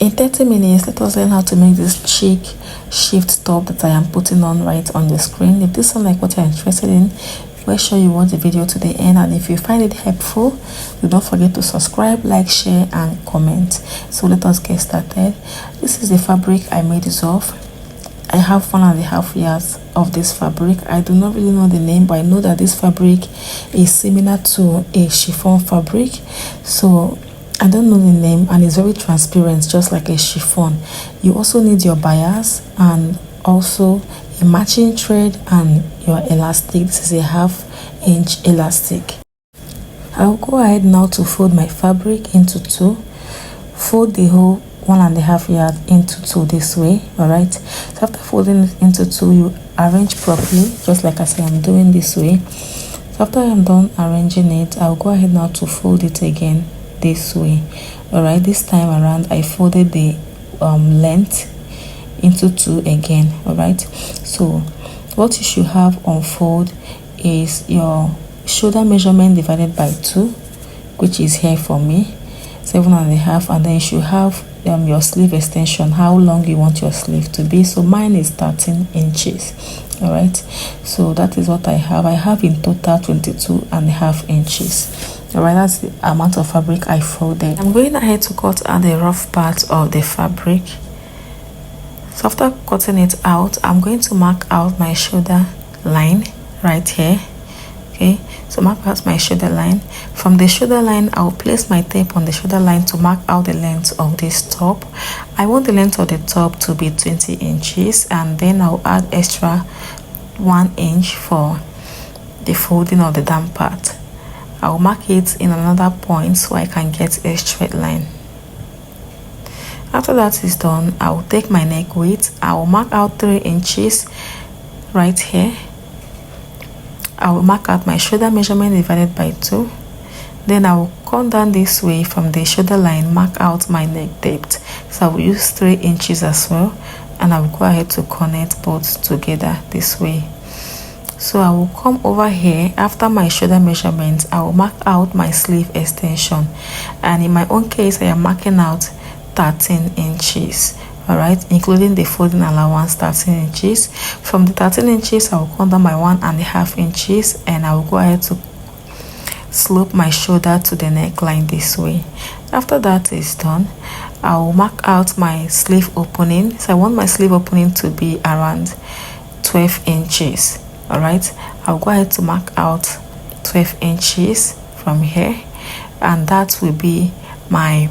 In 30 minutes, let us learn how to make this chic shift top that I am putting on right on the screen. If this sounds like what you're interested in, make sure you watch the video to the end, and if you find it helpful, do not forget to subscribe, like, share and comment. So let us get started. This is the fabric I made use of. I have 1.5 yards of this fabric. I do not really know the name, but I know that this fabric is similar to a chiffon fabric, so I don't know the name, and it's very transparent, just like a chiffon. You also need your bias and also a matching thread and your elastic. This is a 1/2 inch elastic. I'll go ahead now to fold my fabric into two. Fold the whole 1.5 yard into two this way. All right, so after folding it into two, you arrange properly, just like I say I'm doing this way. So after I'm done arranging it, I'll go ahead now to fold it again this way. All right, this time around I folded the length into two again. All right, so what you should have on fold is your shoulder measurement divided by 2, which is here for me 7.5, and then you should have your sleeve extension, how long you want your sleeve to be. So mine is 13 inches. All right, so that is what I have in total 22.5 inches. All right, that's the amount of fabric I folded. I'm going ahead to cut out the rough part of the fabric. So after cutting it out, I'm going to mark out my shoulder line right here. Okay, so mark out my shoulder line. From the shoulder line, I'll place my tape on the shoulder line to mark out the length of this top. I want the length of the top to be 20 inches, and then I'll add extra 1 inch for the folding of the down part. I'll mark it in another point so I can get a straight line. After that is done, I will take my neck width. I will mark out 3 inches right here. I will mark out my shoulder measurement divided by 2. Then I will come down this way from the shoulder line, mark out my neck depth. So I will use 3 inches as well, and I will go ahead to connect both together this way. So I will come over here. After my shoulder measurement, I will mark out my sleeve extension, and in my own case I am marking out 13 inches. All right, including the folding allowance 13 inches. From the 13 inches, I will come down my 1.5 inches, and I will go ahead to slope my shoulder to the neckline this way. After that is done, I will mark out my sleeve opening. So I want my sleeve opening to be around 12 inches. All right, I'll go ahead to mark out 12 inches from here, and that will be my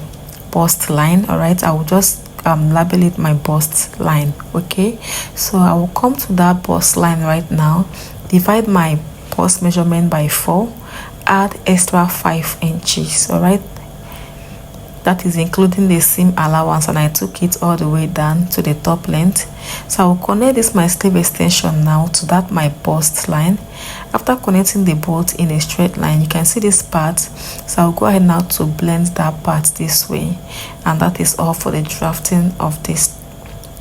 bust line. All right, I will just label it my bust line. Okay, so I will come to that bust line right now, divide my bust measurement by 4, add extra 5 inches. All right, that is including the seam allowance, and I took it all the way down to the top length. So I will connect this my sleeve extension now to that my bust line. After connecting the bolt in a straight line, you can see this part. So I will go ahead now to blend that part this way, and that is all for the drafting of this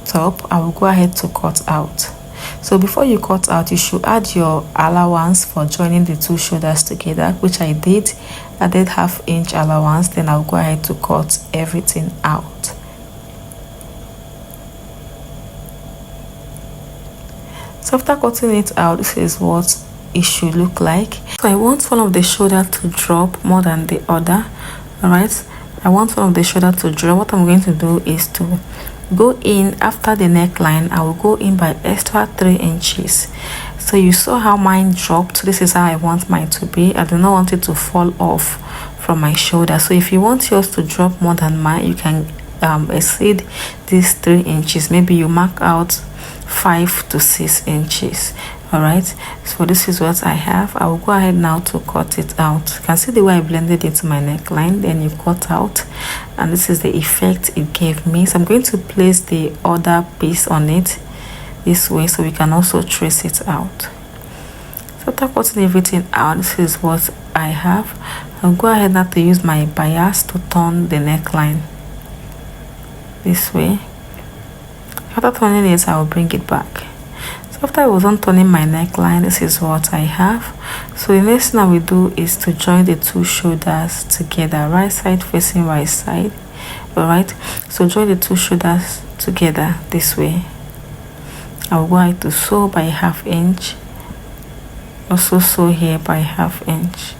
top. I will go ahead to cut out. So before you cut out, you should add your allowance for joining the two shoulders together, which I did. I did 1/2 inch allowance. Then I'll go ahead to cut everything out. So after cutting it out, this is what it should look like. So I want one of the shoulder to drop more than the other. All right, I want one of the shoulder to drop. What I'm going to do is to go in after the neckline. I will go in by extra 3 inches. So you saw how mine dropped. This is how I want mine to be. I do not want it to fall off from my shoulder. So if you want yours to drop more than mine, you can exceed these 3 inches. Maybe you mark out 5 to 6 inches. All right, so this is what I have. I will go ahead now to cut it out. You can see the way I blended it to my neckline. Then you cut out, and this is the effect it gave me. So I'm going to place the other piece on it this way, so we can also trace it out. So after cutting everything out, this is what I have. I'll go ahead now to use my bias to turn the neckline this way. After turning it, I will bring it back. After I was done turning my neckline, this is what I have. So the next thing I will do is to join the two shoulders together, right side facing right side. All right, so join the two shoulders together this way. I'll go ahead to sew by 1/2 inch, also sew here by 1/2 inch.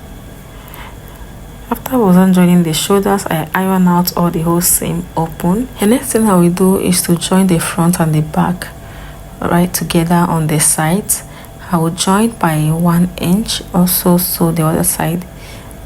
After I was done joining the shoulders, I iron out all the whole seam open. The next thing I will do is to join the front and the back right together on the sides. I will join by 1 inch, also sew the other side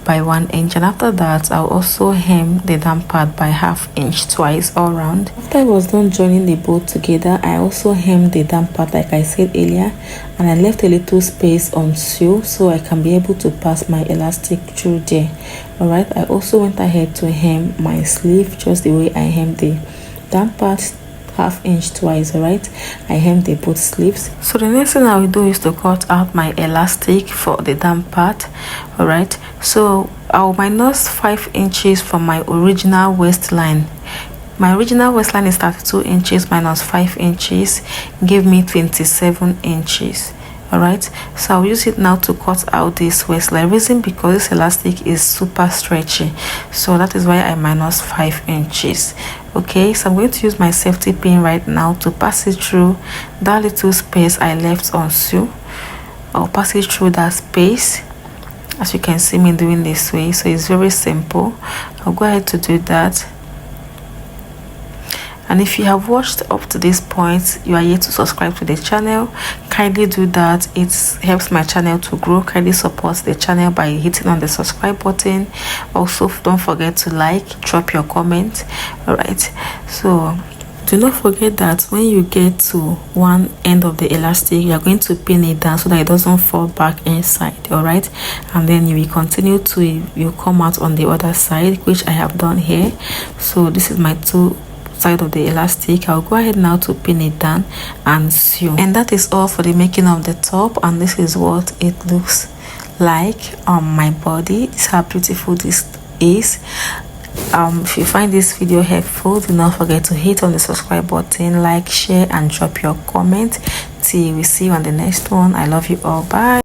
by 1 inch, and after that I'll also hem the down part by 1/2 inch twice all round. After I was done joining the both together, I also hemmed the down part like I said earlier, and I left a little space on sew so I can be able to pass my elastic through there. All right, I also went ahead to hem my sleeve just the way I hemmed the down part 1/2 inch twice. All right, I hemmed the both sleeves. So the next thing I will do is to cut out my elastic for the down part. All right, so I'll minus 5 inches from my original waistline. My original waistline is 32 inches minus 5 inches, give me 27 inches. All right, so I'll use it now to cut out this waistline. Reason because this elastic is super stretchy, so that is why I minus 5 inches. Okay, so I'm going to use my safety pin right now to pass it through that little space I left on sew. I'll pass it through that space, as you can see me doing this way. So it's very simple. I'll go ahead to do that. And if you have watched up to this point, you are yet to subscribe to the channel, kindly do that. It helps my channel to grow. Kindly support the channel by hitting on the subscribe button. Also, don't forget to like, drop your comment. All right, so do not forget that when you get to one end of the elastic, you are going to pin it down so that it doesn't fall back inside. All right, and then you will continue to you come out on the other side, which I have done here. So this is my two side of the elastic. I'll go ahead now to pin it down and sew. And that is all for the making of the top, and this is what it looks like on my body. This is how beautiful this is. If you find this video helpful, do not forget to hit on the subscribe button, like, share, and drop your comment. Till we see you on the next one. I love you all. Bye.